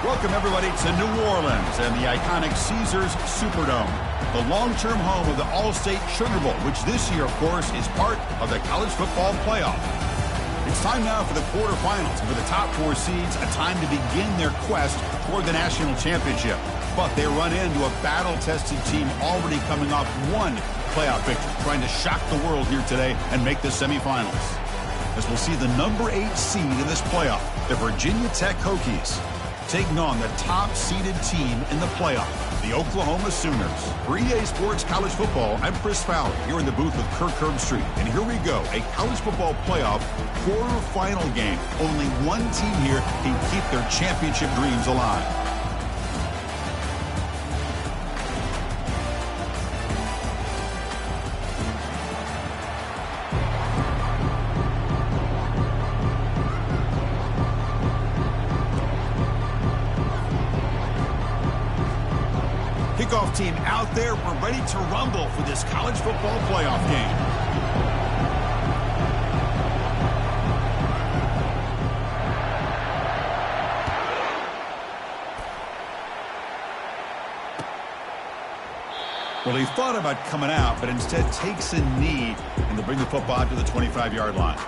Welcome, everybody, to New Orleans and the iconic Caesars Superdome, the long-term home of the All-State Sugar Bowl, which this year, of course, is part of the college football playoff. It's time now for the quarterfinals, and for the top four seeds, a time to begin their quest toward the national championship. But they run into a battle-tested team already coming off one playoff victory, trying to shock the world here today and make the semifinals. As we'll see the number 8 seed in this playoff, the Virginia Tech Hokies, taking on the top-seeded team in the playoff, the Oklahoma Sooners. For EA Sports College Football, I'm Chris Fowler, here in the booth with Kirk Herbstreit. And here we go, a college football playoff quarterfinal game. Only one team here can keep their championship dreams alive. Kickoff team out there. We're ready to rumble for this college football playoff game. Well, he thought about coming out, but instead takes a knee, and they'll bring the football out to the 25-yard line.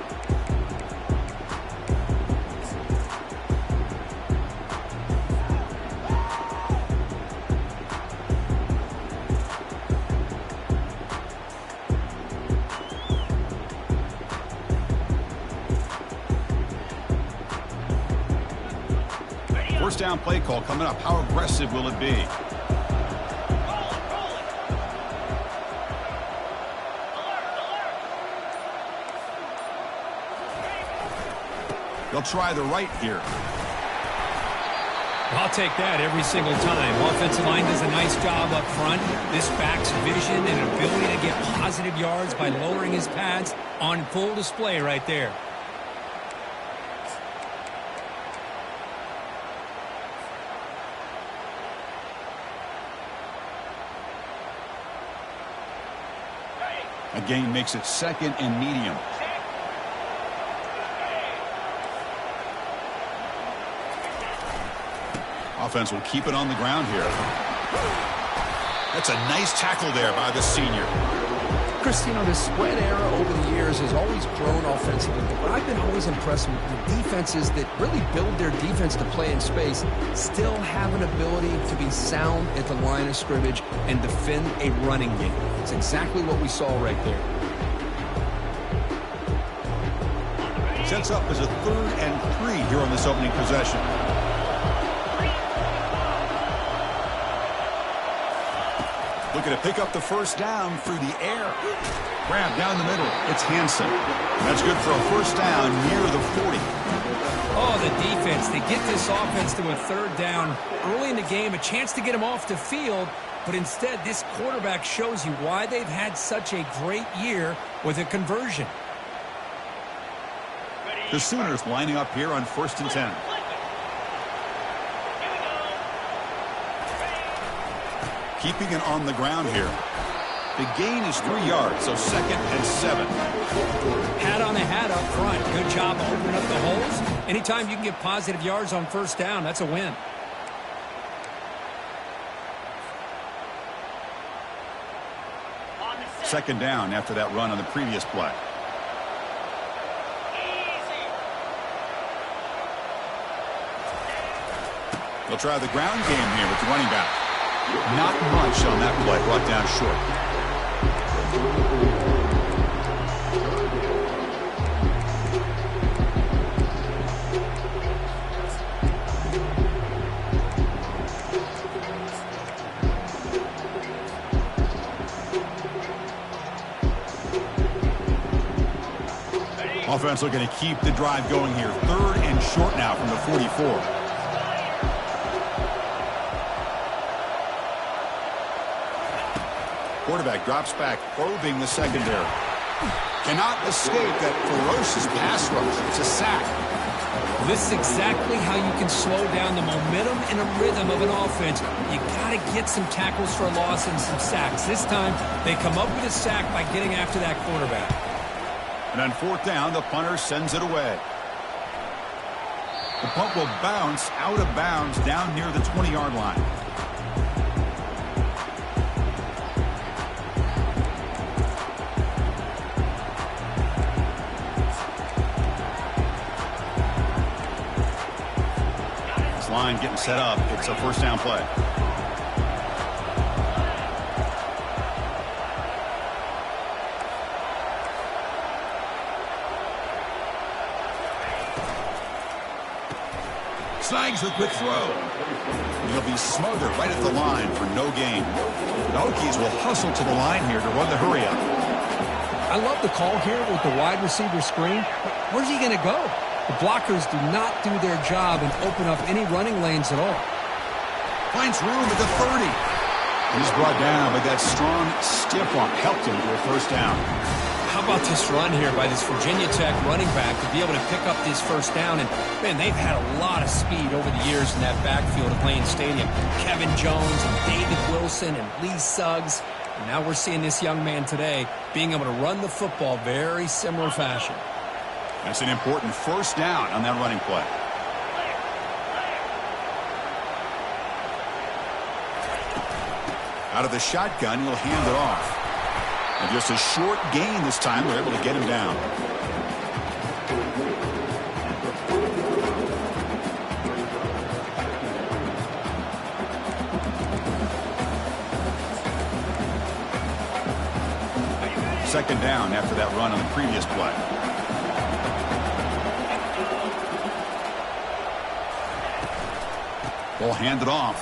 First down play call coming up. How aggressive will it be? They'll try the right here. I'll take that every single time. Offensive line does a nice job up front. This back's vision and ability to get positive yards by lowering his pads on full display right there. A gain makes it second and medium. Offense will keep it on the ground here. That's a nice tackle there by the senior. Chris, you know, the spread era over the years has always grown offensively, but I've been always impressed with the defenses that really build their defense to play in space, still have an ability to be sound at the line of scrimmage and defend a running game. It's exactly what we saw right there. Sets up as a 3rd and 3 here on this opening possession. Looking to pick up the first down through the air. Grab down the middle. It's Hansen. That's good for a first down near the 40. Oh, the defense. They get this offense to a 3rd down early in the game, a chance to get him off the field, but instead this quarterback shows you why they've had such a great year with a conversion. The Sooners lining up here on 1st and 10. Keeping it on the ground here. The gain is 3 yards, so 2nd and 7. Hat on the hat up front. Good job opening up the holes. Anytime you can get positive yards on first down, that's a win. Second down after that run on the previous play. They'll try the ground game here with the running back. Not much on that play, brought down short. Offense looking to keep the drive going here. 3rd and short now from the 44. Quarterback drops back, probing the secondary. Cannot escape that ferocious pass rush. It's a sack. This is exactly how you can slow down the momentum and a rhythm of an offense. You got to get some tackles for a loss and some sacks. This time, they come up with a sack by getting after that quarterback. And on 4th down, the punter sends it away. The punt will bounce out of bounds down near the 20-yard line. This line getting set up. It's a first down play. Snags the quick throw. He'll be smothered right at the line for no gain. The Hokies will hustle to the line here to run the hurry up. I love the call here with the wide receiver screen. Where's he going to go? The blockers do not do their job and open up any running lanes at all. Finds room at the 30. He's brought down, but that strong stiff arm helped him to a first down. How about this run here by this Virginia Tech running back to be able to pick up this first down? And, man, they've had a lot of speed over the years in that backfield at Lane Stadium. Kevin Jones and David Wilson and Lee Suggs. And now we're seeing this young man today being able to run the football very similar fashion. That's an important first down on that running play. Out of the shotgun, he'll hand it off. And just a short gain this time. We're able to get him down. Second down after that run on the previous play. They'll hand it off.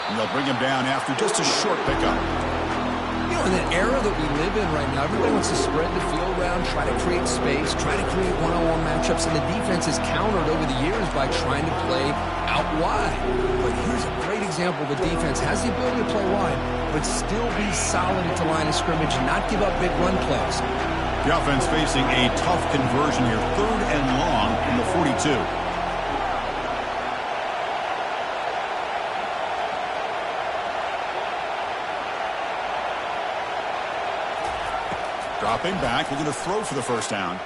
And they'll bring him down after just a short pickup. You know, in the era that we live in right now, everybody wants to spread the field around, try to create space, try to create one-on-one matchups, and the defense is countered over the years by trying to play out wide. But here's a great example. The defense has the ability to play wide, but still be solid at the line of scrimmage and not give up big run plays. The offense facing a tough conversion here. 3rd and long from the 42. Dropping back, looking to throw for the first down.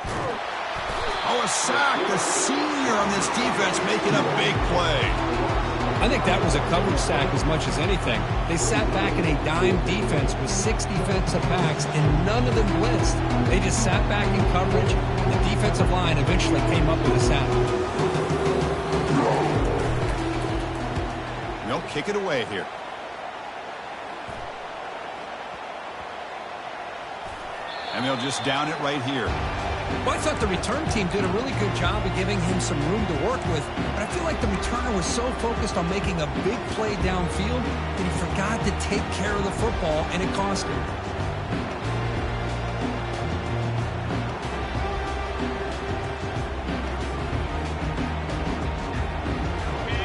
Oh, a sack. The senior on this defense making a big play. I think that was a coverage sack as much as anything. They sat back in a dime defense with 6 defensive backs, and none of them blitzed. They just sat back in coverage, and the defensive line eventually came up with a sack. They'll kick it away here. And they'll just down it right here. Well, I thought the return team did a really good job of giving him some room to work with, but I feel like the returner was so focused on making a big play downfield that he forgot to take care of the football, and it cost him.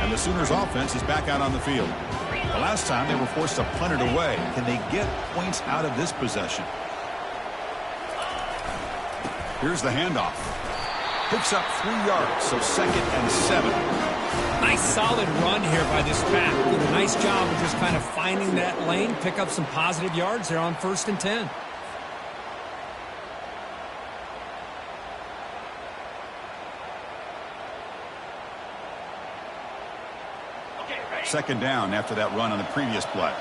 And the Sooners offense is back out on the field. The last time they were forced to punt it away. Can they get points out of this possession? Here's the handoff. Picks up 3 yards, so 2nd and 7. Nice solid run here by this back. Did a nice job of just kind of finding that lane, pick up some positive yards there on 1st and 10. Second down after that run on the previous play.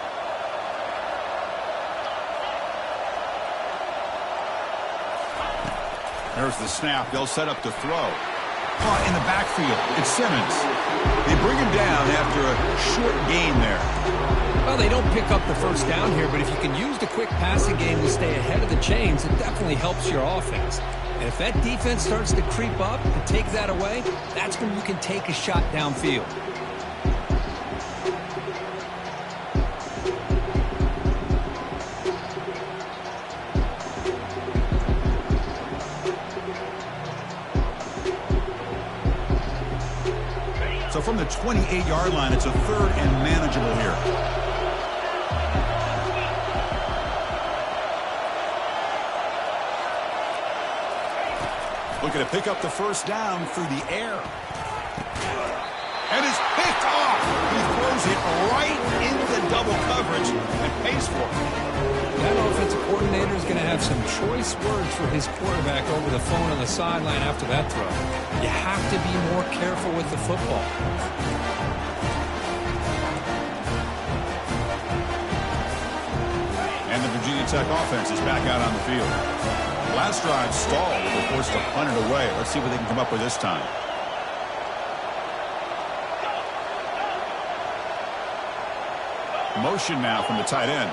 There's the snap. They'll set up to throw. Caught in the backfield. It's Simmons. They bring him down after a short gain there. Well, they don't pick up the first down here, but if you can use the quick passing game to stay ahead of the chains, it definitely helps your offense. And if that defense starts to creep up and take that away, that's when you can take a shot downfield. So from the 28-yard line, it's a 3rd and manageable here. Looking to pick up the first down through the air. And it's picked off. He throws it right into double coverage and pays for it. That offensive coordinator is going to have some choice words for his quarterback over the phone on the sideline after that throw. You have to be more careful with the football. And the Virginia Tech offense is back out on the field. Last drive stalled. They're forced to punt it away. Let's see what they can come up with this time. Motion now from the tight end.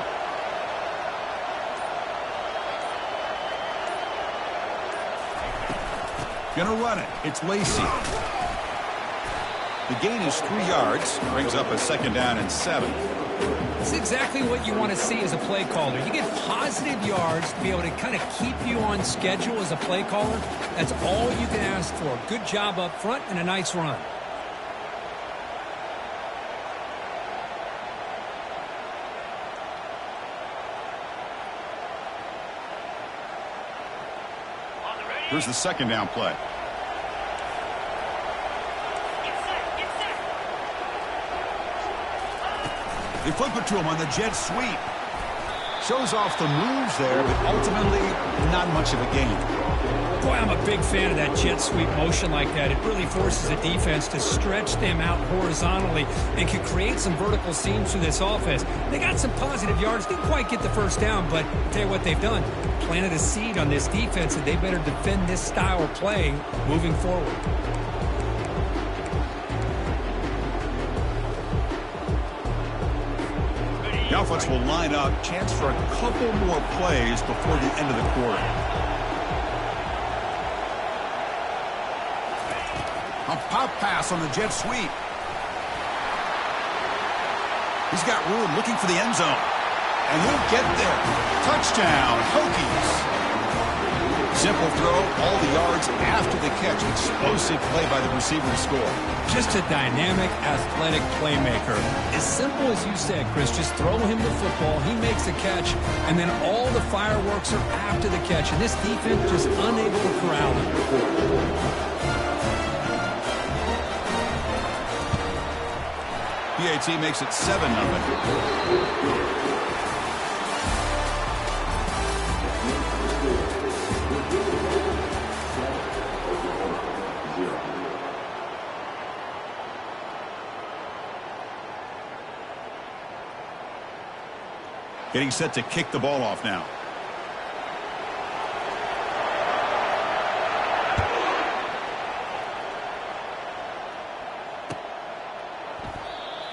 Gonna run it. It's Lacey. The gain is 3 yards. Brings up a 2nd down and 7. It's exactly what you want to see as a play caller. You get positive yards to be able to kind of keep you on schedule as a play caller. That's all you can ask for. Good job up front and a nice run. Here's the 2nd down play. They flip it to him on the jet sweep. Shows off the moves there, but ultimately not much of a gain. Boy, I'm a big fan of that jet sweep motion like that. It really forces a defense to stretch them out horizontally and can create some vertical seams through this offense. They got some positive yards. Didn't quite get the first down, but I'll tell you what they've done. Planted a seed on this defense, and they better defend this style of play moving forward. The offense will line up. Chance for a couple more plays before the end of the quarter. A pop pass on the jet sweep. He's got room, looking for the end zone. And he'll get there. Touchdown, Hokies. Simple throw, all the yards after the catch. Explosive play by the receiver to score. Just a dynamic, athletic playmaker. As simple as you said, Chris, just throw him the football, he makes a catch, and then all the fireworks are after the catch. And this defense just unable to corral him. PAT makes it 7-0. Getting set to kick the ball off now.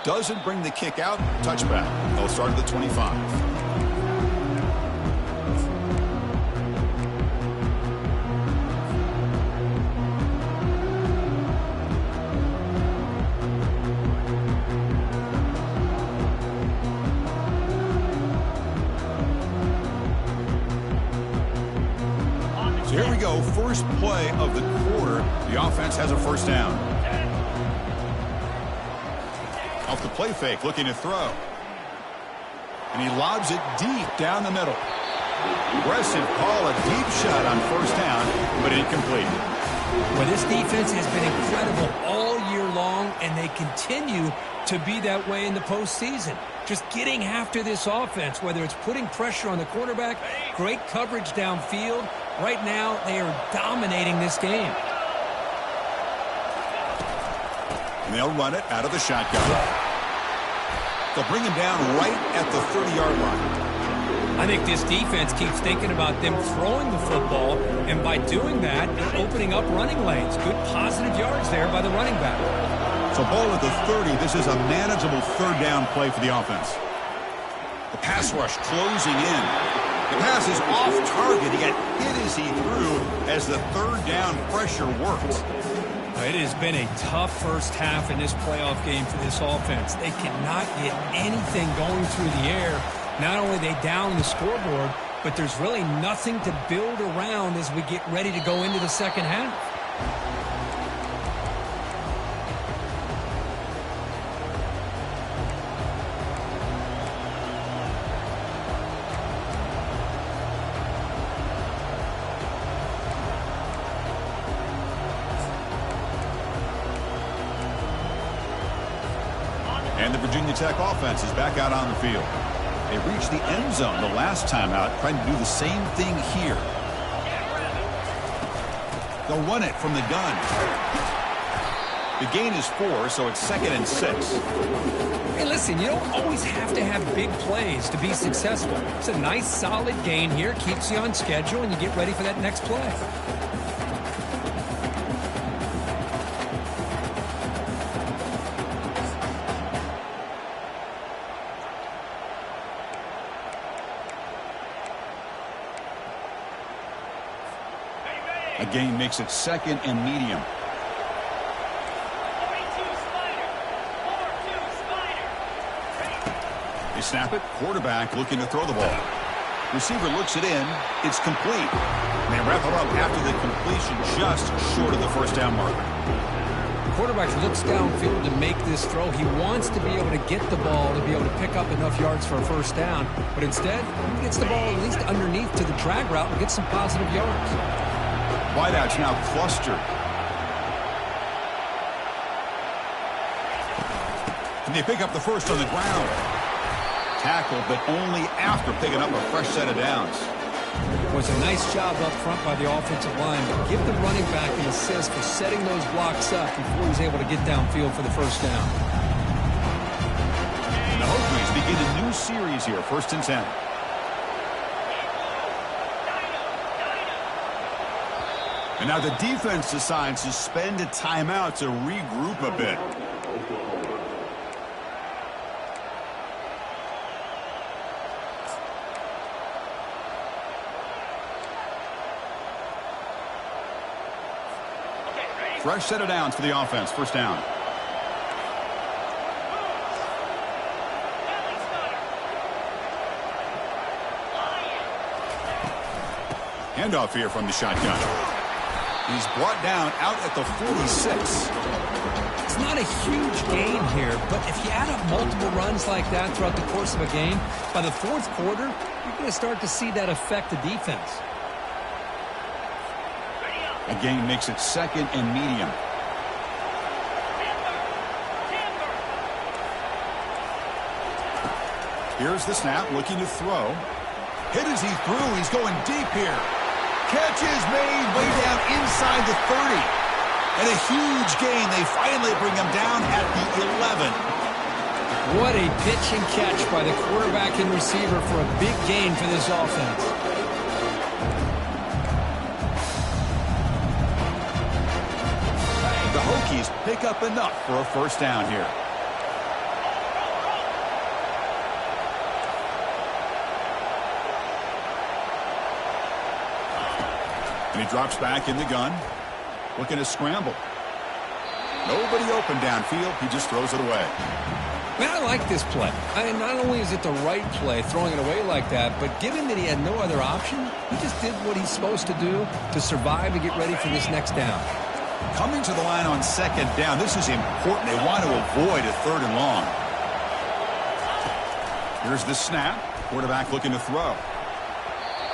Doesn't bring the kick out. Touchback. They'll start at the 25. Here we go, first play of the quarter. The offense has a first down. Off the play fake, looking to throw. And he lobs it deep down the middle. Aggressive call, a deep shot on first down, but incomplete. Well, this defense has been incredible all year long, and they continue to be that way in the postseason. Just getting after this offense, whether it's putting pressure on the quarterback, great coverage downfield. Right now, they are dominating this game. And they'll run it out of the shotgun. They'll bring him down right at the 30-yard line. I think this defense keeps thinking about them throwing the football, and by doing that, they're opening up running lanes. Good positive yards there by the running back. So ball at the 30. This is a manageable third down play for the offense. The pass rush closing in. The pass is off target. He got hit as he threw as the third down pressure worked. It has been a tough first half in this playoff game for this offense. They cannot get anything going through the air. Not only are they down the scoreboard, but there's really nothing to build around as we get ready to go into the second half. And the Virginia Tech offense is back out on the field. They reached the end zone the last time out, trying to do the same thing here. They'll run it from the gun. The gain is 4, so it's 2nd and 6. Hey, listen, you don't always have to have big plays to be successful. It's a nice, solid gain here. Keeps you on schedule, and you get ready for that next play. A gain makes it 2nd and medium. They snap it. Quarterback looking to throw the ball. Receiver looks it in. It's complete. And they wrap it up after the completion just short of the first down marker. The quarterback looks downfield to make this throw. He wants to be able to get the ball to be able to pick up enough yards for a first down. But instead, he gets the ball at least underneath to the drag route and gets some positive yards. Wideouts now clustered. And they pick up the first on the ground. Tackle, but only after picking up a fresh set of downs. It was a nice job up front by the offensive line, but give the running back an assist for setting those blocks up before he's able to get downfield for the first down. And the Hokies begin a new series here, 1st and 10. And now the defense decides to spend a timeout to regroup a bit. Fresh set of downs for the offense. First down. Handoff here from the shotgun. He's brought down out at the 46. It's not a huge gain here, but if you add up multiple runs like that throughout the course of a game, by the 4th quarter, you're going to start to see that affect the defense. A gain makes it 2nd and medium. Here's the snap, looking to throw. Hit as he threw. He's going deep here. Catch is made way down inside the 30. And a huge gain. They finally bring him down at the 11. What a pitch and catch by the quarterback and receiver for a big gain for this offense. The Hokies pick up enough for a first down here. And he drops back in the gun, looking to scramble. Nobody open downfield. He just throws it away. Man, I like this play. Not only is it the right play, throwing it away like that, but given that he had no other option, he just did what he's supposed to do to survive and get ready for this next down. Coming to the line on 2nd down, this is important. They want to avoid a 3rd and long. Here's the snap. Quarterback looking to throw.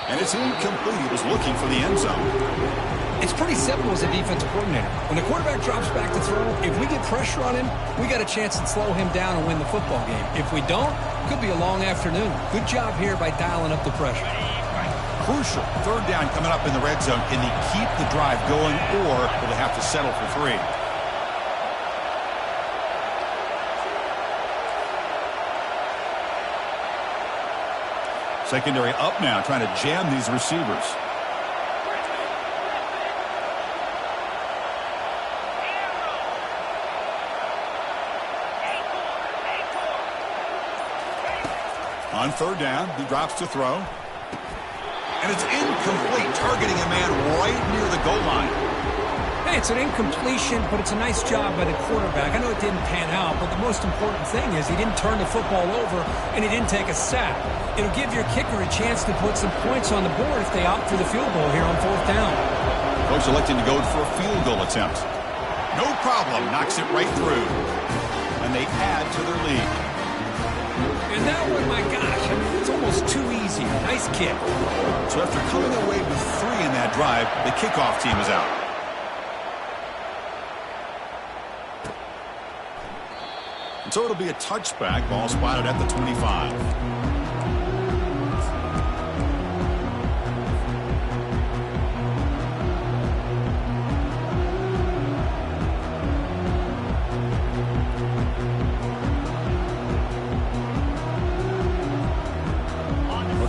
And it's incomplete. He was looking for the end zone. It's pretty simple as a defensive coordinator. When the quarterback drops back to throw, if we get pressure on him, we got a chance to slow him down and win the football game. If we don't, it could be a long afternoon. Good job here by dialing up the pressure. Crucial. 3rd down coming up in the red zone. Can they keep the drive going, or will they have to settle for 3? Secondary up now, trying to jam these receivers. On 3rd down, he drops to throw. And it's incomplete, targeting a man right near the goal line. Hey, it's an incompletion, but it's a nice job by the quarterback. I know it didn't pan out, but the most important thing is he didn't turn the football over and he didn't take a sack. It'll give your kicker a chance to put some points on the board if they opt for the field goal here on 4th down. Coach electing to go for a field goal attempt. No problem, knocks it right through. And they add to their lead. And that one, my gosh, it's almost too easy. Nice kick. So after coming away with 3 in that drive, the kickoff team is out. And so it'll be a touchback, ball spotted at the 25.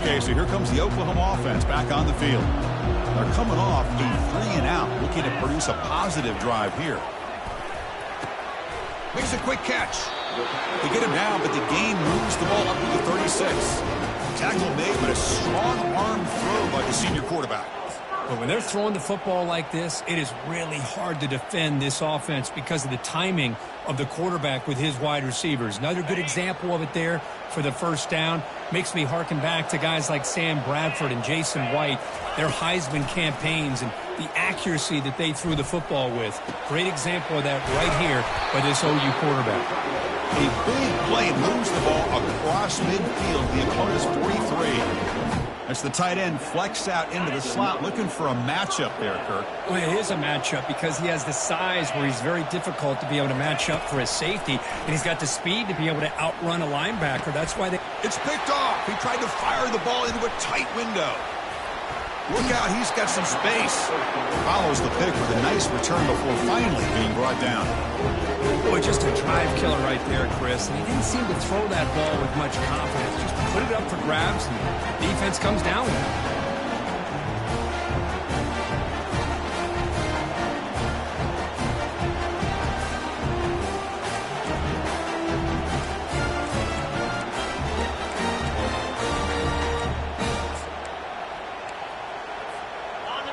Okay, so here comes the Oklahoma offense back on the field. They're coming off a 3-and-out, looking to produce a positive drive here. Makes a quick catch. They get him down, but the gain moves the ball up to the 36. Tackle made, but a strong arm throw by the senior quarterback. But when they're throwing the football like this, it is really hard to defend this offense because of the timing of the quarterback with his wide receivers. Another good example of it there for the first down. Makes me harken back to guys like Sam Bradford and Jason White, their Heisman campaigns and the accuracy that they threw the football with. Great example of that right here by this OU quarterback. A big play moves the ball across midfield, the opponent's 43. As the tight end flexed out into the slot, looking for a matchup there, Kirk. Well, it is a matchup because he has the size where he's very difficult to be able to match up for his safety, and he's got the speed to be able to outrun a linebacker. That's why It's picked off. He tried to fire the ball into a tight window. Look out, he's got some space. Follows the pick with a nice return before finally being brought down. Boy, just a drive killer right there, Chris. And he didn't seem to throw that ball with much confidence. Just put it up for grabs, and the defense comes down with it.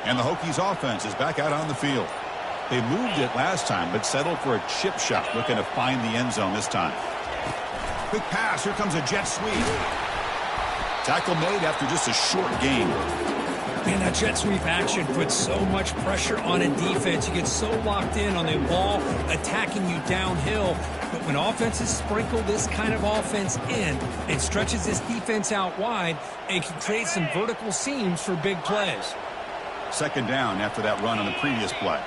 And the Hokies offense is back out on the field. They moved it last time, but settled for a chip shot, looking to find the end zone this time. Quick pass. Here comes a jet sweep. Tackle made after just a short gain. Man, that jet sweep action puts so much pressure on a defense. You get so locked in on the ball attacking you downhill. But when offenses sprinkle this kind of offense in, it stretches this defense out wide and can create some vertical seams for big plays. Second down after that run on the previous play.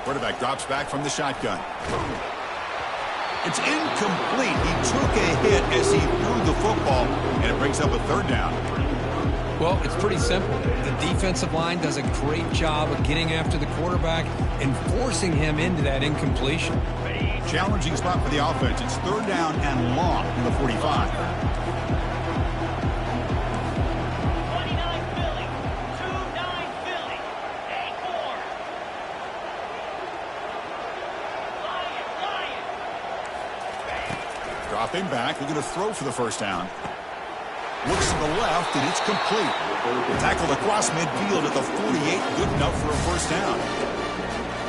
Quarterback drops back from the shotgun. It's incomplete. He took a hit as he threw the football, and it brings up a third down. Well, it's pretty simple. The defensive line does a great job of getting after the quarterback and forcing him into that incompletion. Challenging spot for the offense. It's third down and long from the 45. Dropping back, looking to throw for the first down. Looks to the left, and it's complete. Tackled across midfield at the 48, good enough for a first down.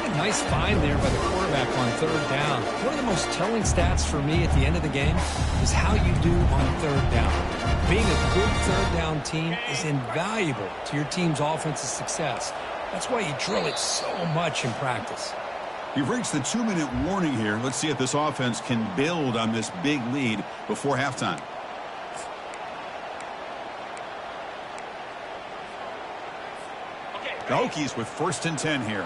A nice find there by the quarterback on third down. One of the most telling stats for me at the end of the game is how you do on third down. Being a good third down team is invaluable to your team's offensive success. That's why you drill it so much in practice. You've reached the 2-minute warning here. Let's see if this offense can build on this big lead before halftime. The Hokies with 1st and 10 here.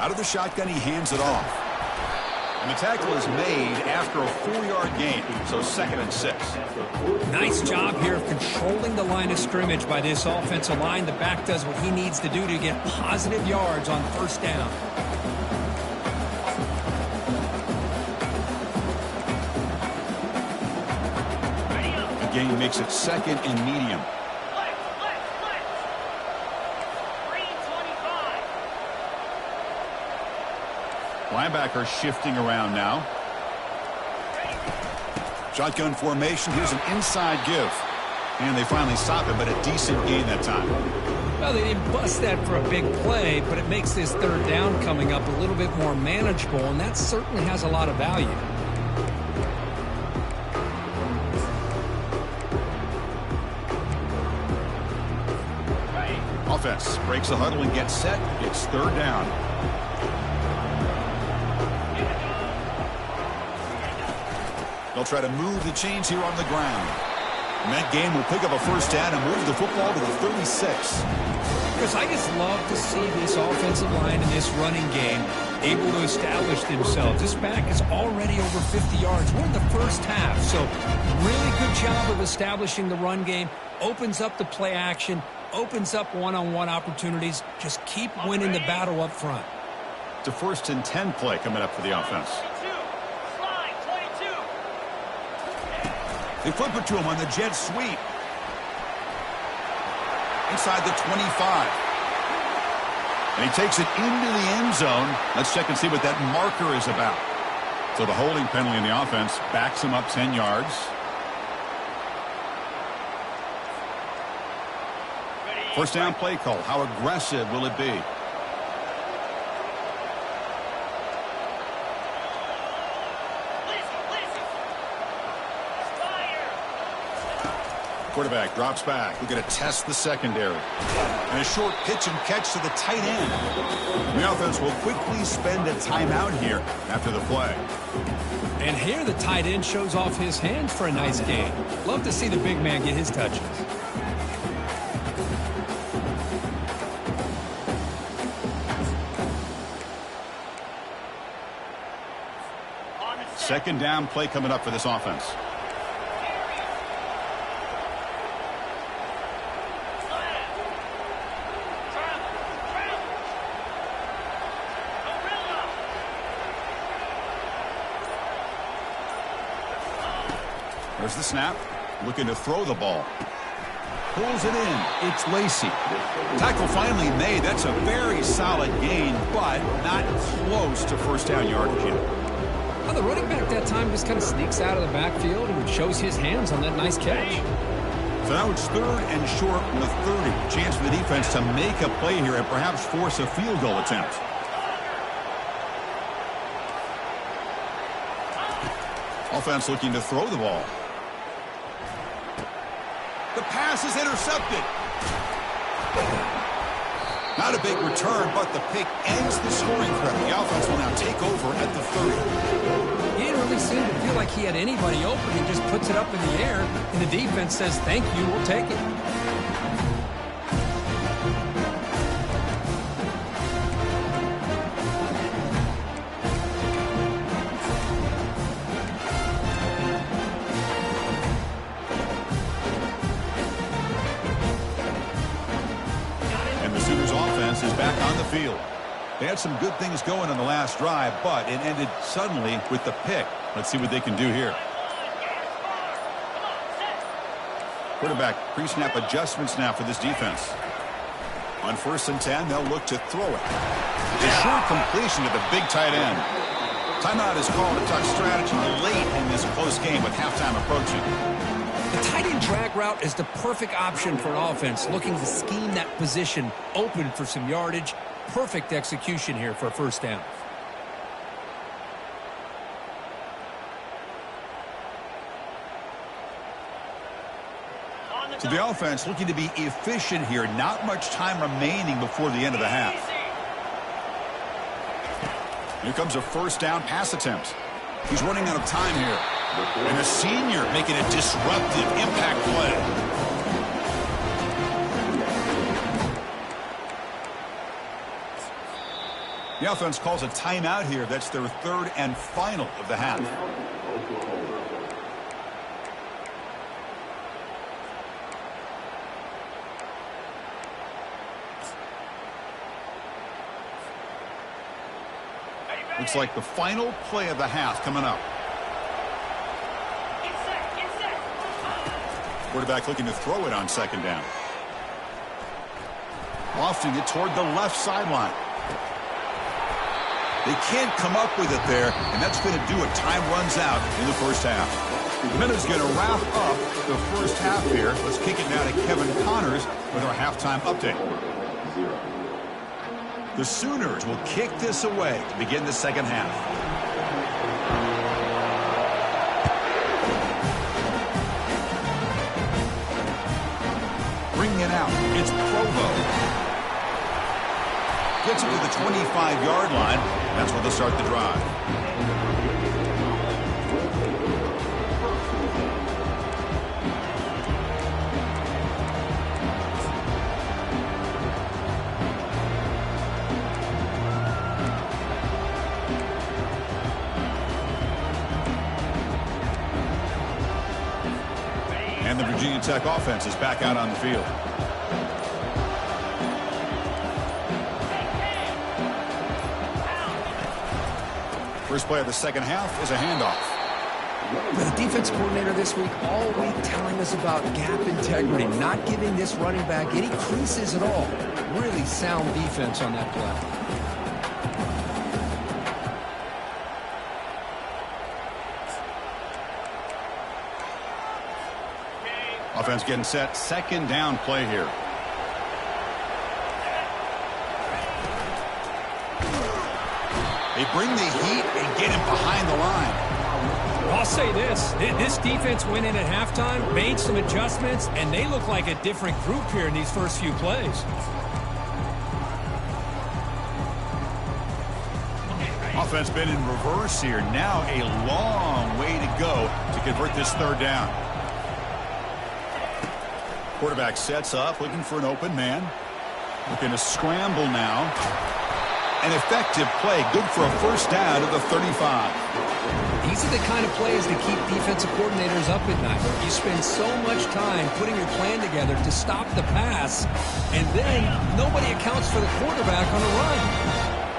Out of the shotgun, he hands it off. And the tackle is made after a 4-yard gain, so 2nd and 6. Nice job here of controlling the line of scrimmage by this offensive line. The back does what he needs to do to get positive yards on first down. The gain makes it 2nd and medium. Linebacker shifting around now. Shotgun formation. Here's an inside give. And they finally stop it, but a decent gain that time. Well, they didn't bust that for a big play, but it makes this third down coming up a little bit more manageable, and that certainly has a lot of value. Offense breaks the huddle and gets set. It's third down. They'll try to move the chains here on the ground. And that game will pick up a first down and move the football to the 36. Because I just love to see this offensive line in this running game able to establish themselves. This back is already over 50 yards. We're in the first half, so really good job of establishing the run game. Opens up the play action, opens up one-on-one opportunities. Just keep winning the battle up front. It's a 1st and 10 play coming up for the offense. They flip it to him on the jet sweep. Inside the 25. And he takes it into the end zone. Let's check and see what that marker is about. So the holding penalty in the offense backs him up 10 yards. First down play call. How aggressive will it be? Quarterback drops back. We're going to test the secondary. And a short pitch and catch to the tight end. The offense will quickly spend a timeout here after the play. And here the tight end shows off his hands for a nice gain. Love to see the big man get his touches. Second down play coming up for this offense. There's the snap. Looking to throw the ball. Pulls it in. It's Lacy. Tackle finally made. That's a very solid gain, but not close to first down yardage yet. Well, the running back that time just kind of sneaks out of the backfield and shows his hands on that nice catch. So now it's 3rd and short from the 30. Chance for the defense to make a play here and perhaps force a field goal attempt. Offense looking to throw the ball. The pass is intercepted. Not a big return, but the pick ends the scoring threat. The offense will now take over at the 30. He didn't really seem to feel like he had anybody open. He just puts it up in the air, and the defense says, thank you, we'll take it. Is back on the field. They had some good things going on the last drive, but it ended suddenly with the pick. Let's see what they can do here. Quarterback pre-snap adjustments now for this defense. On 1st and 10, they'll look to throw it. A short completion to the big tight end. Timeout is called to talk strategy late in this close game with halftime approaching. The tight end drag route is the perfect option for an offense looking to scheme that position open for some yardage. Perfect execution here for a first down. So the offense looking to be efficient here. Not much time remaining before the end of the half. Here comes a first down pass attempt. He's running out of time here. And a senior making a disruptive impact play. The offense calls a timeout here. That's their 3rd and final of the half. Looks like the final play of the half coming up. Quarterback looking to throw it on 2nd down. Lofting it toward the left sideline. They can't come up with it there, and that's going to do it. Time runs out in the first half. The minute's going to wrap up the first half here. Let's kick it now to Kevin Connors with our halftime update. The Sooners will kick this away to begin the second half. Bringing it out, it's Provo. Gets it to the 25-yard line. That's where they'll start the drive. And the Virginia Tech offense is back out on the field. First play of the second half is a handoff. The defense coordinator this week all week telling us about gap integrity, not giving this running back any creases at all. Really sound defense on that play. Offense getting set. Second down play here. They bring the heat and get him behind the line. I'll say this. This defense went in at halftime, made some adjustments, and they look like a different group here in these first few plays. Offense been in reverse here. Now a long way to go to convert this third down. Quarterback sets up, looking for an open man. Looking to scramble now. An effective play, good for a first down to the 35. These are the kind of plays that keep defensive coordinators up at night. You spend so much time putting your plan together to stop the pass, and then nobody accounts for the quarterback on a run.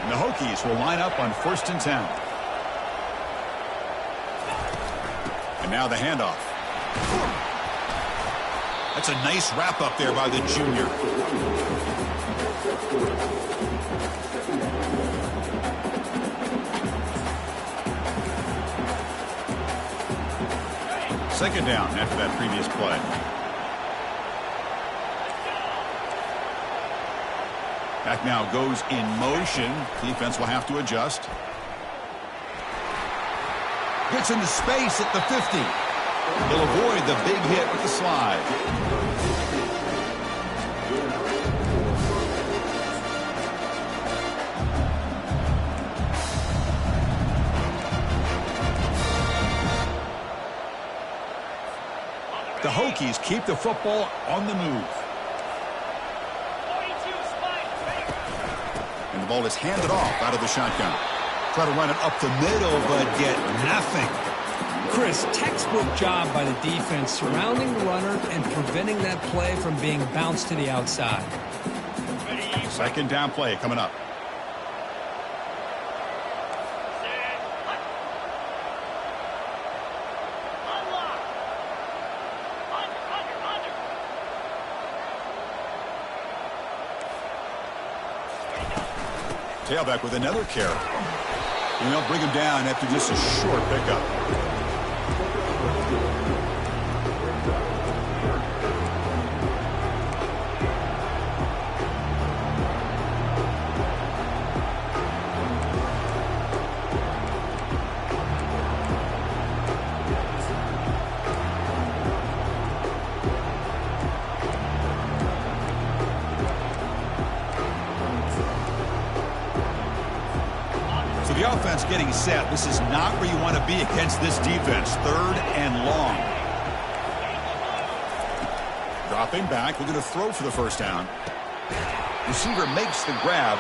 And the Hokies will line up on 1st and 10. And now the handoff. That's a nice wrap up there by the junior. Second down after that previous play. Back now goes in motion. Defense will have to adjust. Gets into space at the 50. He'll avoid the big hit with the slide. The Hokies keep the football on the move. And the ball is handed off out of the shotgun. Try to run it up the middle, but get nothing. Chris, textbook job by the defense surrounding the runner and preventing that play from being bounced to the outside. Second down play coming up. Tailback with another carry. And they'll bring him down after just a short pickup. Offense getting set. This is not where you want to be against this defense. Third and long. Dropping back. We're going to throw for the first down. Receiver makes the grab.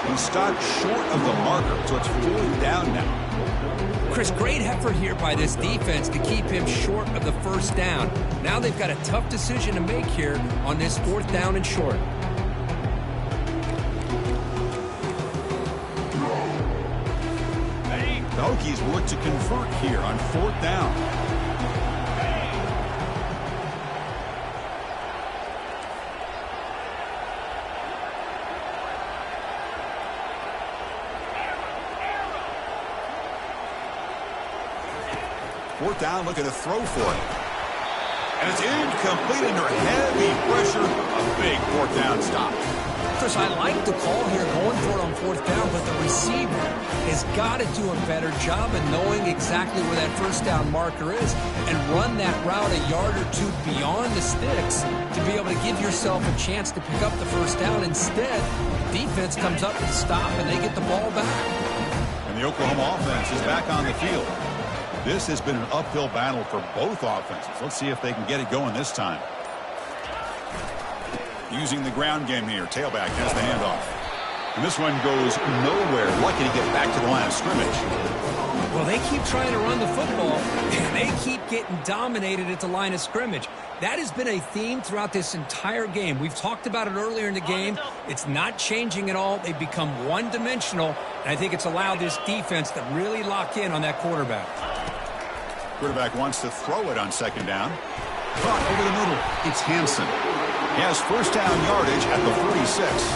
He stopped short of the marker, so it's 4th down now. Chris, great effort here by this defense to keep him short of the first down. Now they've got a tough decision to make here on this 4th down and short. The Hokies will look to convert here on 4th down. Fourth down, looking to throw for it. And it's incomplete under heavy pressure. A big 4th down stop. Chris, I like the call here going for it on 4th down, but the receiver has got to do a better job of knowing exactly where that first down marker is and run that route a yard or two beyond the sticks to be able to give yourself a chance to pick up the first down. Instead, defense comes up with a stop and they get the ball back. And the Oklahoma offense is back on the field. This has been an uphill battle for both offenses. Let's see if they can get it going this time. Using the ground game here. Tailback has the handoff. And this one goes nowhere. Lucky to get back to the line of scrimmage. Well, they keep trying to run the football, and they keep getting dominated at the line of scrimmage. That has been a theme throughout this entire game. We've talked about it earlier in the game. It's not changing at all. They've become one-dimensional, and I think it's allowed this defense to really lock in on that quarterback. Quarterback wants to throw it on second down. Caught over the middle. It's Hansen. He has first down yardage at the 46.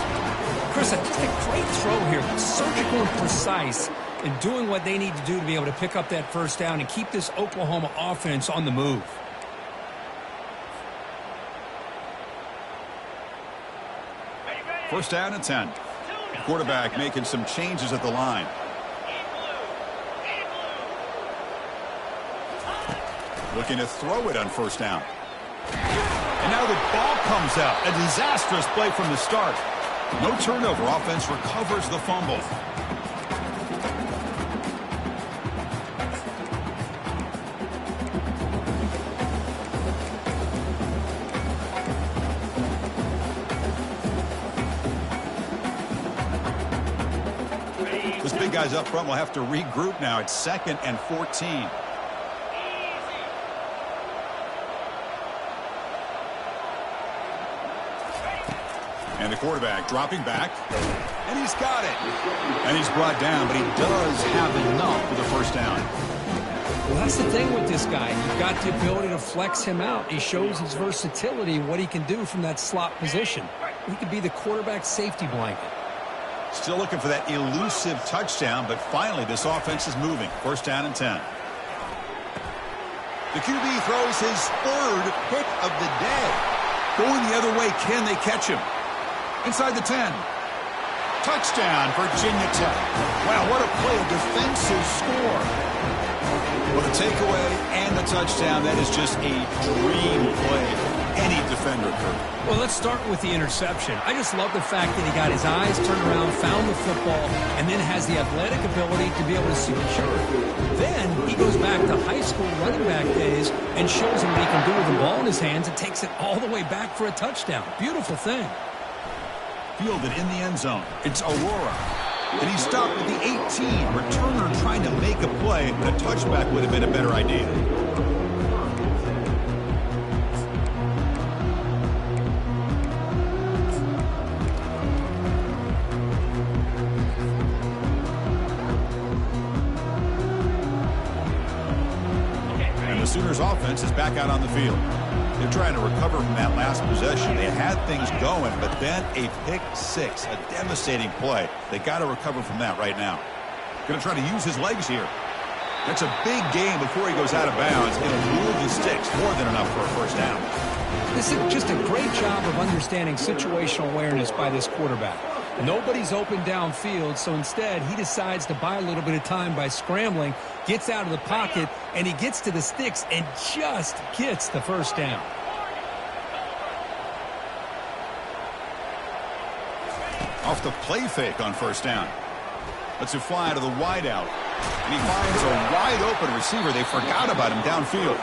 Chris, just a great throw here. Surgical and precise in doing what they need to do to be able to pick up that first down and keep this Oklahoma offense on the move. First down and 10. The quarterback making some changes at the line. Looking to throw it on first down. And now the ball comes out. A disastrous play from the start. No turnover. Offense recovers the fumble. This big guy's up front will have to regroup now. It's 2nd and 14. And the quarterback dropping back. And he's got it. And he's brought down, but he does have enough for the first down. Well, that's the thing with this guy. You've got the ability to flex him out. He shows his versatility, what he can do from that slot position. He could be the quarterback safety blanket. Still looking for that elusive touchdown, but finally this offense is moving. First down and 10. The QB throws his 3rd pick of the day. Going the other way, can they catch him? Inside the 10. Touchdown, Virginia Tech. Wow, what a play, a defensive score. Well, the takeaway and the touchdown, that is just a dream play for any defender could. Well, let's start with the interception. I just love the fact that he got his eyes turned around, found the football, and then has the athletic ability to be able to secure it. Then he goes back to high school running back days and shows him what he can do with the ball in his hands and takes it all the way back for a touchdown. Beautiful thing. Fielded in the end zone. It's Aurora. And he stopped at the 18. Returner trying to make a play, but a touchback would have been a better idea. And the Sooners offense is back out on the field. They're trying to recover from that last possession. They had things going, but then a pick six, a devastating play. They got to recover from that right now. Going to try to use his legs here. That's a big game before he goes out of bounds. It'll move the sticks, more than enough for a first down. This is just a great job of understanding situational awareness by this quarterback. Nobody's open downfield, so instead he decides to buy a little bit of time by scrambling, gets out of the pocket, and he gets to the sticks and just gets the first down. Off the play fake on first down. Lets it fly to the wideout. And he finds a wide-open receiver. They forgot about him downfield.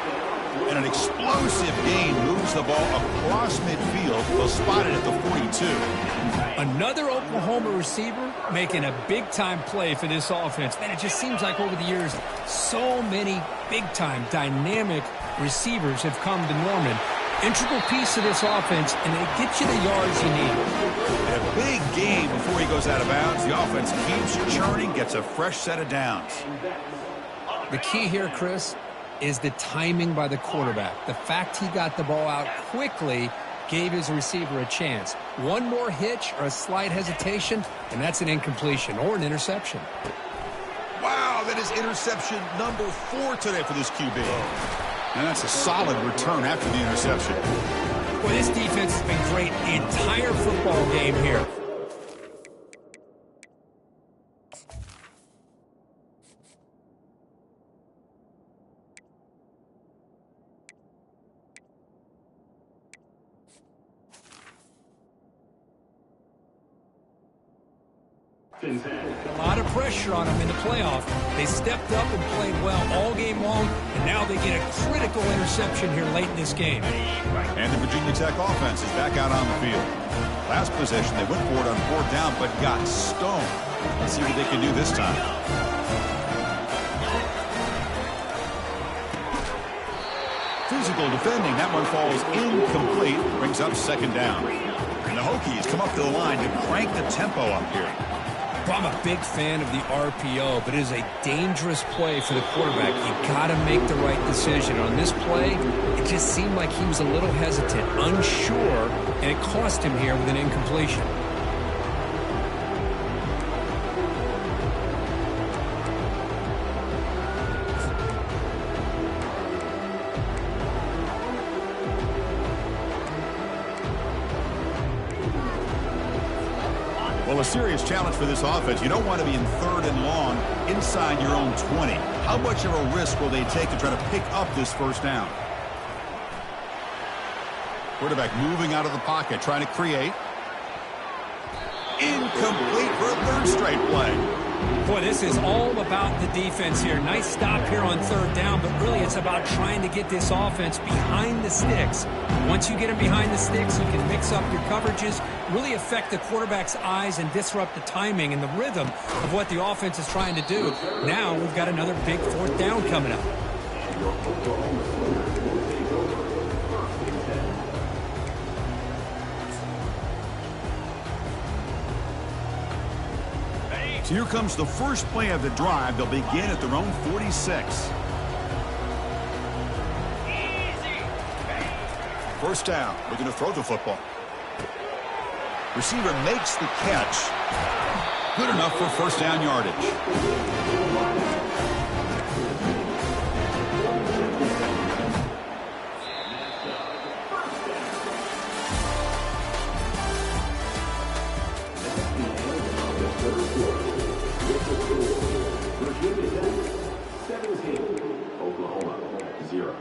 And an explosive gain moves the ball across midfield. They'll spot it at the 42. Another Oklahoma receiver making a big-time play for this offense. Man, it just seems like over the years, so many big-time, dynamic receivers have come to Norman. Integral piece of this offense, and they get you the yards you need. A big game before he goes out of bounds. The offense keeps churning, gets a fresh set of downs. The key here, Chris, is the timing by the quarterback. The fact he got the ball out quickly gave his receiver a chance. One more hitch or a slight hesitation, and that's an incompletion or an interception. Wow, that is interception number 4 today for this QB. And that's a solid return after the interception. Boy, this defense has been great the entire football game here. A lot of pressure on them in the playoff. They stepped up and played well all game long, and now they get a critical interception here late in this game. And the Virginia Tech offense is back out on the field. Last possession, they went for it on 4th down, but got stoned. Let's see what they can do this time. Physical defending. That one falls incomplete. Brings up 2nd down. And the Hokies come up to the line to crank the tempo up here. Well, I'm a big fan of the RPO, but it is a dangerous play for the quarterback. You got to make the right decision. On this play, it just seemed like he was a little hesitant, unsure, and it cost him here with an incompletion. Well, a serious challenge for this offense. You don't want to be in 3rd and long inside your own 20. How much of a risk will they take to try to pick up this 1st down? Quarterback moving out of the pocket, trying to create. Incomplete for a 3rd straight play. Boy, this is all about the defense here. Nice stop here on 3rd down, but really it's about trying to get this offense behind the sticks. Once you get them behind the sticks, you can mix up your coverages, really affect the quarterback's eyes and disrupt the timing and the rhythm of what the offense is trying to do. Now we've got another big 4th down coming up. So here comes the first play of the drive. They'll begin at their own 46. First down. Looking to throw the football. Receiver makes the catch. Good enough for 1st down yardage. Oklahoma 0.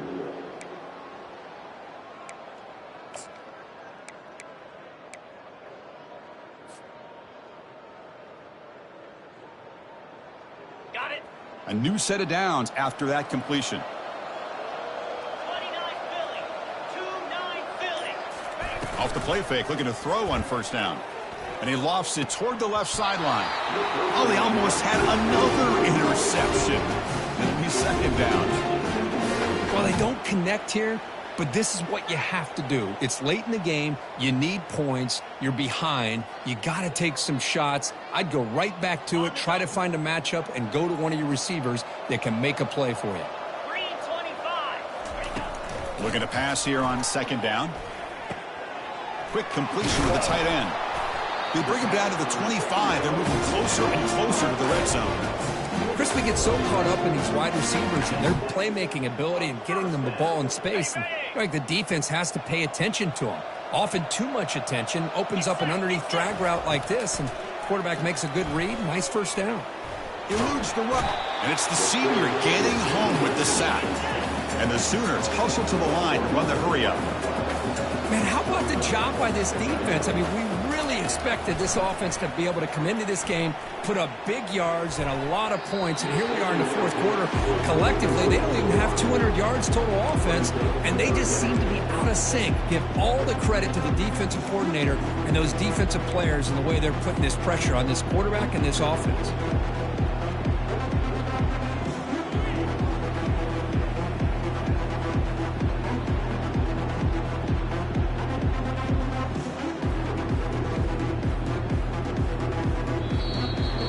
Got it. A new set of downs after that completion. 29 Philly. 2-9 Philly. Off the play fake, looking to throw on 1st down. And he lofts it toward the left sideline. Oh, they almost had another interception. It'll be 2nd down. Well, they don't connect here, but this is what you have to do. It's late in the game. You need points. You're behind. You got to take some shots. I'd go right back to it, try to find a matchup, and go to one of your receivers that can make a play for you. Green 25. Looking to pass here on 2nd down. Quick completion with the tight end. They bring him down to the 25. They're moving closer and closer to the red zone. Chris, we get so caught up in these wide receivers and their playmaking ability and getting them the ball in space. And like the defense has to pay attention to them. Often too much attention opens up an underneath drag route like this, and quarterback makes a good read. Nice 1st down. Eludes the run. And it's the senior getting home with the sack. And the Sooners hustle to the line to run the hurry up. Man, how about the job by this defense? I mean, we really expected this offense to be able to come into this game, put up big yards and a lot of points, and here we are in the 4th quarter. Collectively, they don't even have 200 yards total offense, and they just seem to be out of sync. Give all the credit to the defensive coordinator and those defensive players and the way they're putting this pressure on this quarterback and this offense.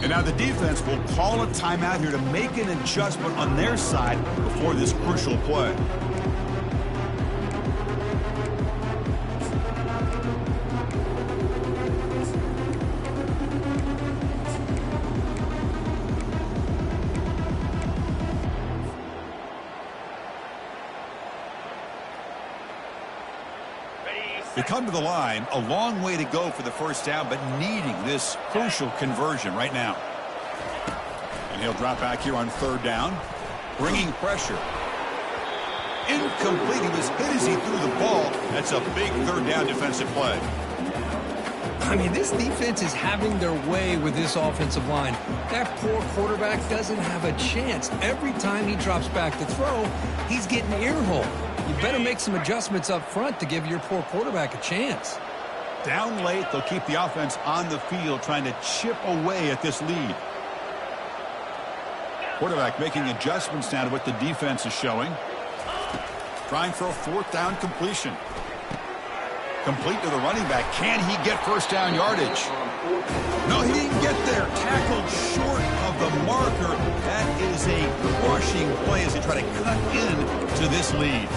And now the defense will call a timeout here to make an adjustment on their side before this crucial play. They come to the line, a long way to go for the 1st down, but needing this crucial conversion right now. And he'll drop back here on 3rd down, bringing pressure. Incomplete. He was hit as he threw the ball. That's a big 3rd down defensive play. I mean, this defense is having their way with this offensive line. That poor quarterback doesn't have a chance. Every time he drops back to throw, he's getting earholed. You better make some adjustments up front to give your poor quarterback a chance. Down late, they'll keep the offense on the field trying to chip away at this lead. Quarterback making adjustments now to what the defense is showing. Trying for a fourth down completion. Complete to the running back. Can he get first down yardage? No, he didn't get there. Tackled short of the marker. That is a crushing play as they try to cut in to this lead.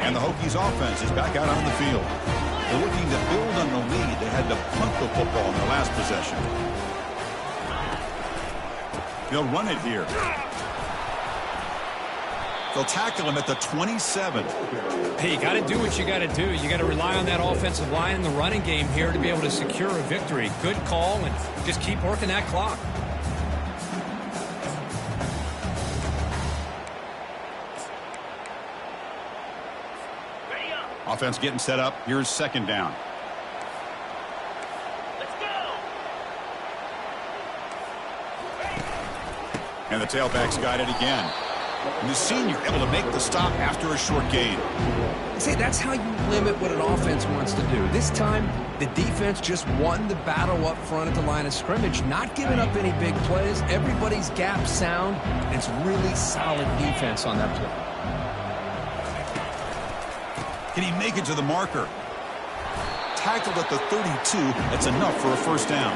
And the Hokies offense is back out on the field. They're looking to build on the lead. They had to punt the football in their last possession. They'll run it here. They'll tackle him at the 27. Hey, you got to do what you got to do. You got to rely on that offensive line in the running game here to be able to secure a victory. Good call, and just keep working that clock. Offense getting set up. Here's second down. Let's go. And the tailback's got it again. And the senior able to make the stop after a short gain. See, that's how you limit what an offense wants to do. This time, the defense just won the battle up front at the line of scrimmage, not giving up any big plays. Everybody's gap sound, and it's really solid defense on that play. Can he make it to the marker? Tackled at the 32. That's enough for a first down.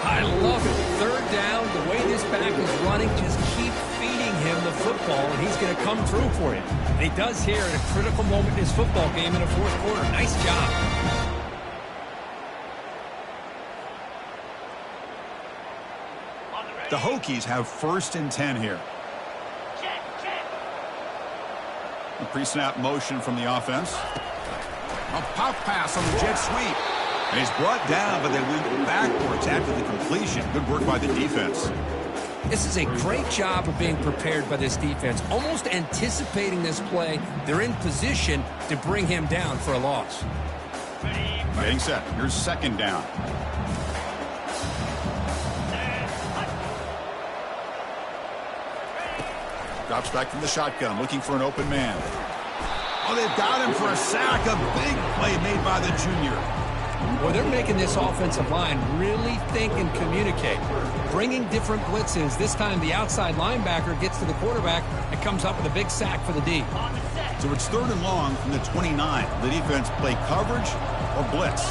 I love it. Third down, the way this back is running, just keep feeding him the football, and he's going to come through for you. And he does here at a critical moment in his football game in the fourth quarter. Nice job. The Hokies have first and 10 here. Check, check. A pre-snap motion from the offense. A pop pass on the jet sweep. And he's brought down, but they went backwards after the completion. Good work by the defense. This is a great job of being prepared by this defense. Almost anticipating this play, they're in position to bring him down for a loss. Getting set. Here's second down. Drops back from the shotgun, looking for an open man. Oh, they've got him for a sack. A big play made by the junior. Well, they're making this offensive line really think and communicate. Bringing different blitzes. This time the outside linebacker gets to the quarterback and comes up with a big sack for the D. So it's third and long from the 29. The defense play coverage or blitz.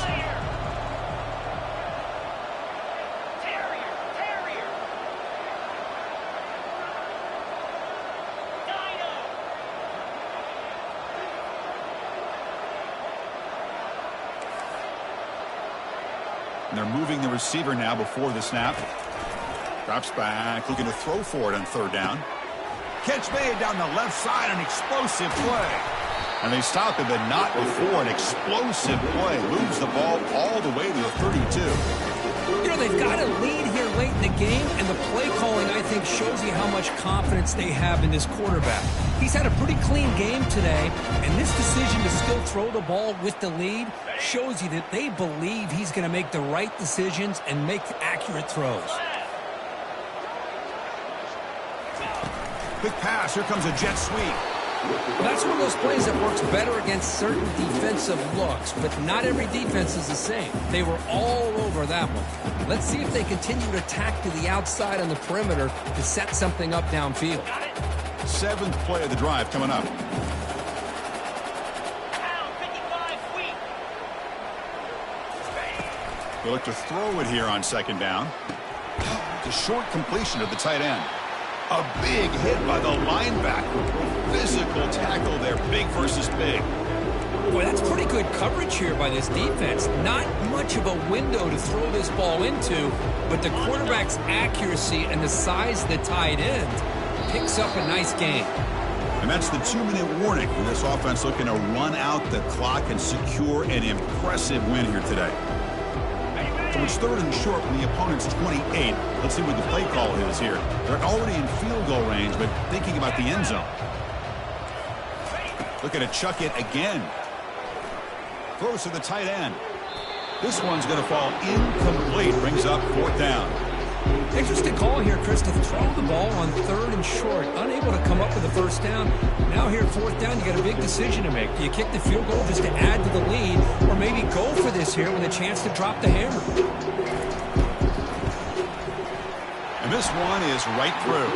And they're moving the receiver now before the snap. Drops back, looking to throw for it on third down. Catch made down the left side, an explosive play. And they stop it, but not before an explosive play. Moves the ball all the way to the 32. You know, they've got a lead here late in the game, and the play calling, I think, shows you how much confidence they have in this quarterback. He's had a pretty clean game today, and this decision to still throw the ball with the lead shows you that they believe he's going to make the right decisions and make accurate throws. Big pass. Here comes a jet sweep. That's one of those plays that works better against certain defensive looks, but not every defense is the same. They were all over that one. Let's see if they continue to attack to the outside on the perimeter to set something up downfield. Seventh play of the drive coming up. They look to throw it here on second down. It's a short completion to the tight end. A big hit by the linebacker. Physical tackle there, big versus big. Boy, that's pretty good coverage here by this defense. Not much of a window to throw this ball into, but the quarterback's accuracy and the size of the tight end picks up a nice gain. And that's the 2-minute warning for this offense looking to run out the clock and secure an impressive win here today. So it's third and short from the opponent's 28. Let's see what the play call is here. They're already in field goal range, but thinking about the end zone. Looking to chuck it again. Throws to the tight end. This one's going to fall incomplete. Brings up 4th down. Interesting call here, Chris, to throw the ball on 3rd and short. Unable to come up with a first down. Now here at 4th down, you got a big decision to make. Do you kick the field goal just to add to the lead, or maybe go for this here with a chance to drop the hammer? And this one is right through.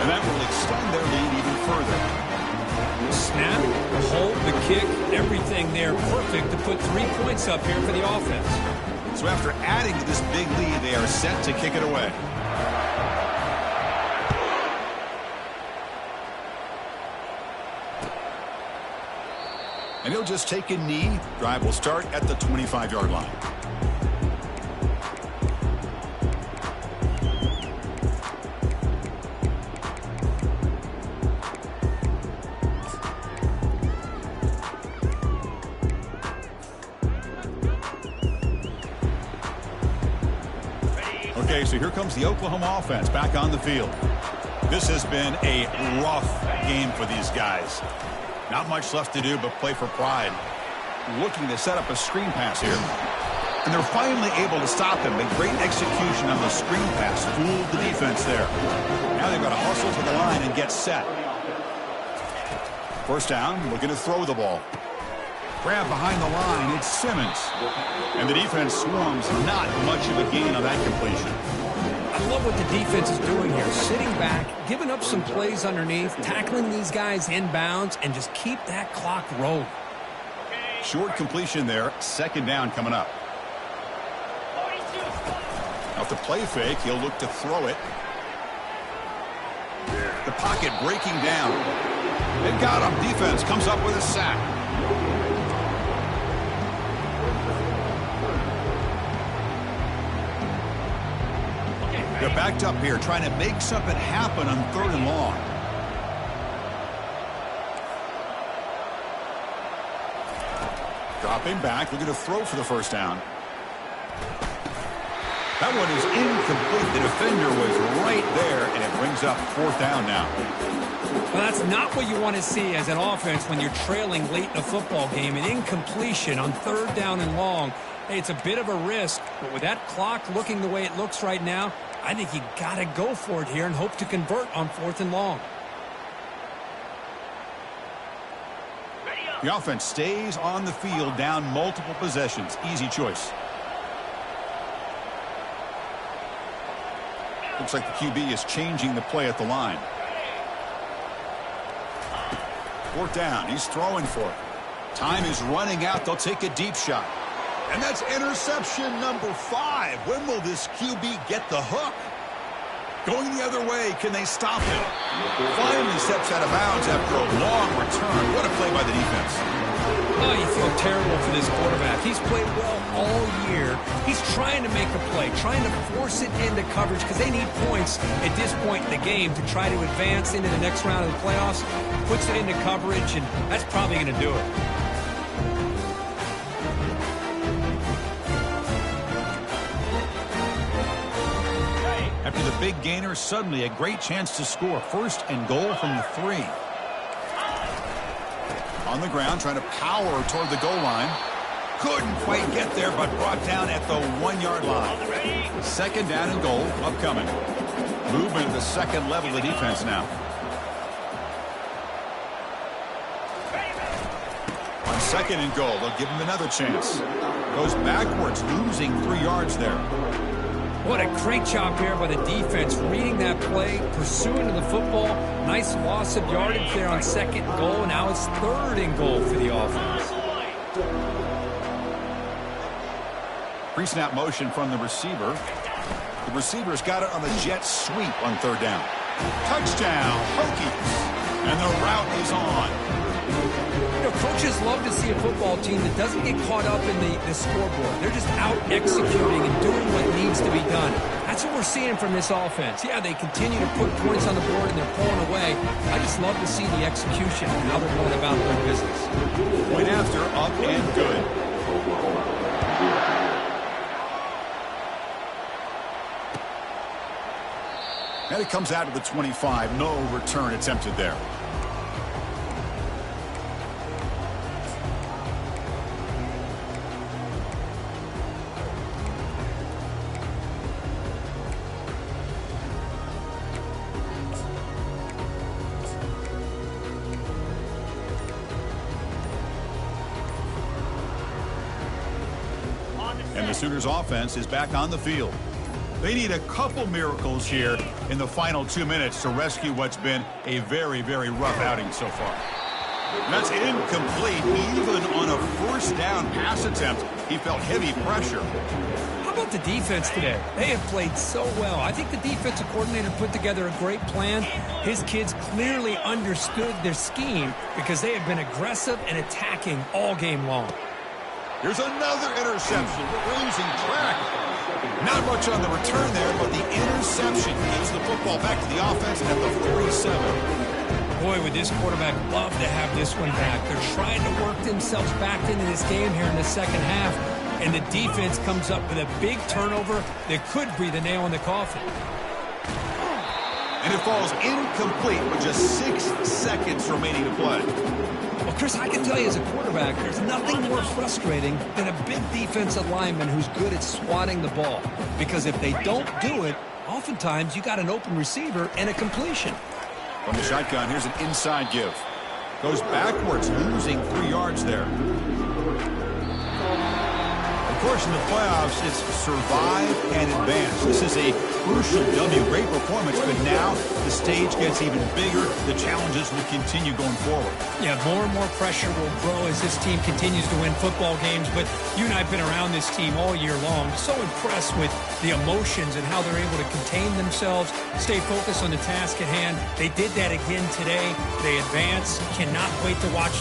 And that will extend their lead even further. Snap, the hold, the kick, everything there perfect to put 3 points up here for the offense. So after adding to this big lead, they are set to kick it away. And he'll just take a knee. Drive will start at the 25-yard line. Okay, so here comes the Oklahoma offense back on the field. This has been a rough game for these guys. Not much left to do but play for pride. Looking to set up a screen pass here. And they're finally able to stop him. A great execution on the screen pass. Fooled the defense there. Now they've got to hustle to the line and get set. First down, looking to throw the ball. Grab behind the line, it's Simmons. And the defense swarms, not much of a gain on that completion. I love what the defense is doing here. Sitting back, giving up some plays underneath, tackling these guys inbounds, and just keep that clock rolling. Short completion there, 2nd down coming up. Now if the play fake, he'll look to throw it. The pocket breaking down. They've got him. Defense comes up with a sack. They're backed up here, trying to make something happen on 3rd and long. Dropping back, looking to throw for the first down. That one is incomplete. The defender was right there, and it brings up 4th down now. Well, that's not what you want to see as an offense when you're trailing late in a football game. An incompletion on 3rd down and long. Hey, it's a bit of a risk, but with that clock looking the way it looks right now, I think you got to go for it here and hope to convert on 4th and long. The offense stays on the field, down multiple possessions. Easy choice. Looks like the QB is changing the play at the line. 4th down. He's throwing for it. Time is running out. They'll take a deep shot. And that's interception number 5. When will this QB get the hook? Going the other way, can they stop him? Finally steps out of bounds after a long return. What a play by the defense. Oh, you feel terrible for this quarterback. He's played well all year. He's trying to make a play, trying to force it into coverage because they need points at this point in the game to try to advance into the next round of the playoffs. Puts it into coverage, and that's probably going to do it. After the big gainer, suddenly a great chance to score. 1st and goal from the 3. On the ground, trying to power toward the goal line. Couldn't quite get there, but brought down at the 1-yard line. 2nd down and goal upcoming. Movement at the 2nd level of the defense now. On 2nd and goal, they'll give him another chance. Goes backwards, losing 3 yards there. What a great job here by the defense, reading that play, pursuing to the football. Nice loss of yardage there on 2nd and goal. Now it's 3rd and goal for the offense. Pre-snap motion from the receiver. The receiver's got it on the jet sweep on 3rd down. Touchdown, Hokies. And the route is on. You know, coaches love to see a football team that doesn't get caught up in the scoreboard. They're just out executing and doing what needs to be done. That's what we're seeing from this offense. Yeah, they continue to put points on the board and they're pulling away. I just love to see the execution and how they're going about their business. Point after, up and good. And it comes out of the 25. No return attempted there. The Sooners offense is back on the field. They need a couple miracles here in the final 2 minutes to rescue what's been a very, very rough outing so far. That's incomplete. Even on a first down pass attempt, he felt heavy pressure. How about the defense today? They have played so well. I think the defensive coordinator put together a great plan. His kids clearly understood their scheme because they have been aggressive and attacking all game long. Here's another interception. We're losing track. Not much on the return there, but the interception gives the football back to the offense at the 47. Boy, would this quarterback love to have this one back. They're trying to work themselves back into this game here in the second half, and the defense comes up with a big turnover that could be the nail in the coffin. And it falls incomplete with just 6 seconds remaining to play. Well, Chris, I can tell you as a quarterback, there's nothing more frustrating than a big defensive lineman who's good at swatting the ball. Because if they don't do it, oftentimes you got an open receiver and a completion. From the shotgun, here's an inside give. Goes backwards, losing 3 yards there. Of course, in the playoffs, it's survive and advance. This is a crucial W. Great performance, but now the stage gets even bigger. The challenges will continue going forward. Yeah, more and more pressure will grow as this team continues to win football games. But you and I have been around this team all year long. So impressed with the emotions and how they're able to contain themselves, stay focused on the task at hand. They did that again today. They advance. Cannot wait to watch